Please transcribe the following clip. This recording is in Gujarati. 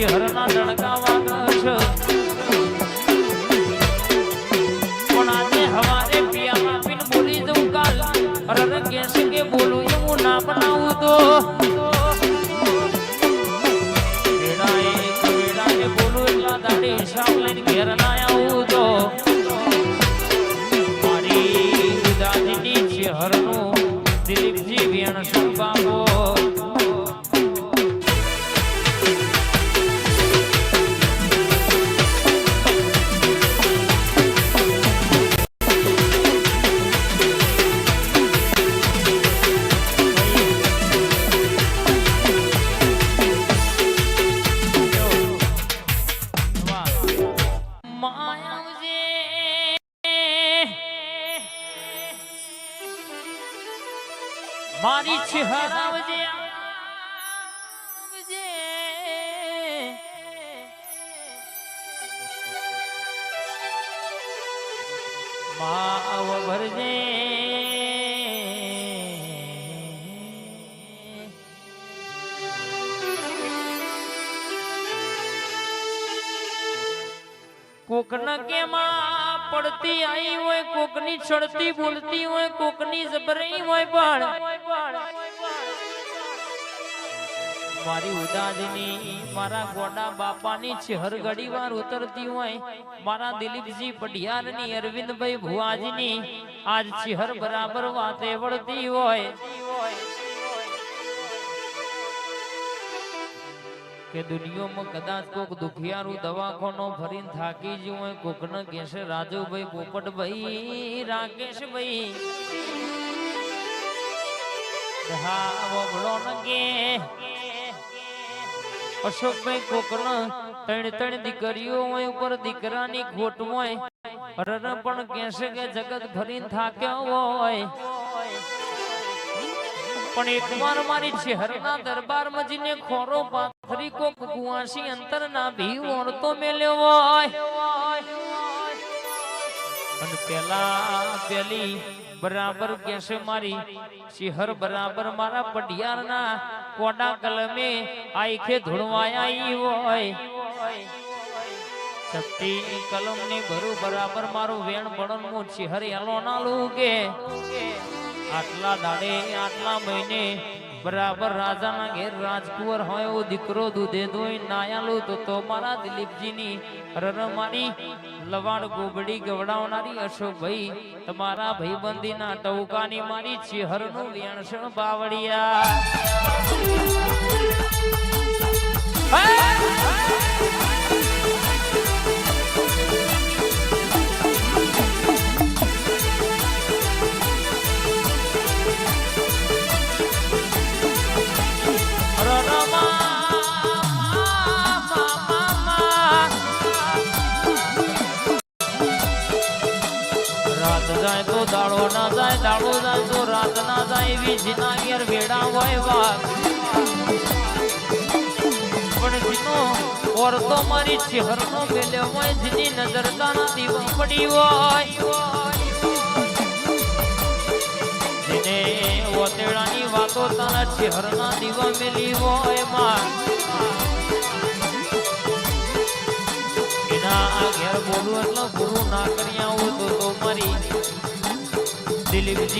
ચહેરના ડણકા વાગશ પણ આજે હવારે પિયામાં પીને બોલી જવું કાલ અરે કેસે કે બોલું એવું ના બનાવું તો વેડાએ બોલું એટલા દાડે હિસાબ લઈને ઘેર ના આવું તો મારી દાદીની ચહેરનું દિલીપજી વેણસર બાબો મારી ચહેરાવજે આવજે માવ ભરજે કોકના કેમાં પડતી આવી હોય કોકની ચડતી બોલતી હોય કોકની જબરાઈ હોય પણ મારી ઉદાજની મારા ગોડા બાપાની ચહેર ઘડી વાર ઉતરતી હોય મારા દિલીપજી પઢિયારની અરવિંદભાઈ ભુવાજીની આજ ચહેર બરાબર વાતે વળતી હોય કે દુનિયામાં કદાચ કોક દુખિયારું દવાખાનો ફરીને થાકી જ હોય કોકને કહેશે રાજુભાઈ પોપટભાઈ રાકેશભાઈ હા વબળો ન કે અશોકભાઈ કોકને ત્રણ દીકરીઓ હોય ઉપર દીકરાની ખોટ હોય અરે પણ કહેશે કે જગત ફરીને થાક્યા હોય પણ એકવાર મારી ચહેરના દરબારમાં જઈને ખોરો પાથરી કોક કુવાસી અંતર ના ભી ઓળતો મેલ્યો હોય અને પેલી બરાબર કેસે મારી ચહેર બરાબર મારા પઢિયારના કોડા કલમે આંખે ધૂળવાયા હોય શક્તિ કલમ ને ભરું બરાબર મારું વેણ બળન મો ચહેર એલો ના લૂગે આટલા દાડે આટલા મહિને બરાબર રાજાના ઘેર રાજકુંવર હોય એવો દીકરો દૂધે દોઈ નાયાલું તો મારા દિલીપજીની રર મારી લવાડ ગોબડી ગવડાવનારી અશોકભાઈ તમારા ભાઈબંધીના ટવકાની મારી ચહેરનું વેણસણ બાવળિયા જાય તો દાડો ના જાય દાડો જાય તો રાત ના જાય વીજના ઘેર વેડા હોય વાત પણ જીનો ઓર તો મારી ચહેરનો મેલ્યો હોય જીની નજર તાના દીવા પડી હોય જીને ઓતેડાની વાતો તાના ચહેરના દીવા મેલી હોય માં એના ઘેર બોલું એટલે ગુરુ ના કર્યા હોય તો મારી દિલીપજી